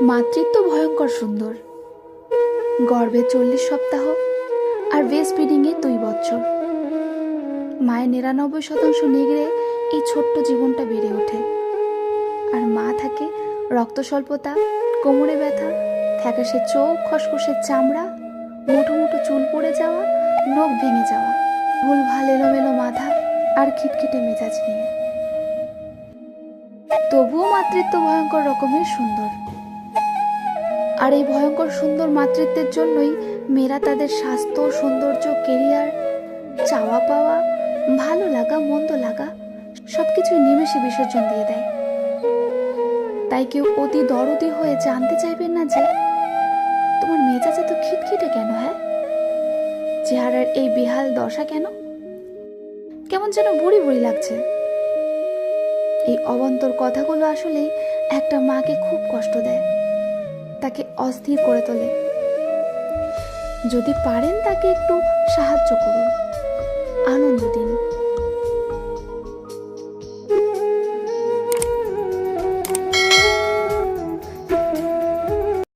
মাতৃত্ব ভয়ঙ্কর সুন্দর। গর্ভে 40 সপ্তাহ আর ব্রেস্ট ফিডিংয়ে 2 বছর। মায়ের 99% নিগড়ে এই ছোট্ট জীবনটা বেড়ে ওঠে। আর মা থাকে রক্ত স্বল্পতা, কোমরে ব্যথা, ফ্যাকাশে চোখ, খসখসে চামড়া, মুঠো মুঠো চুল পড়ে যাওয়া, নখ ভেঙে যাওয়া, ভুলভাল এলোমেলো মাথা আর খিটখিটে মেজাজ নিয়ে। তবুও মাতৃত্ব ভয়ঙ্কর রকমের সুন্দর। আর এই ভয়ঙ্কর সুন্দর মাতৃত্বের জন্যই মেয়েরা তাদের স্বাস্থ্য, সৌন্দর্য, কেরিয়ার, চাওয়া পাওয়া, ভালো লাগা, মন্দ লাগা সবকিছুই নিমেষে বিসর্জন দিয়ে দেয়। তাই কেউ অতি দরদি হয়ে জানতে চাইবেন না যে তোমার মেজাজ এত খিটখিটে কেন, হ্যাঁ? চেহারার এই বেহাল দশা কেন? কেমন যেন বুড়ি বুড়ি লাগছে। এই অবান্তর কথাগুলো আসলে একটা মাকে খুব কষ্ট দেয়, তাকে অস্থির করে তোলে। যদি পারেন তাকে একটু সাহায্য করুন, আনন্দ দিন।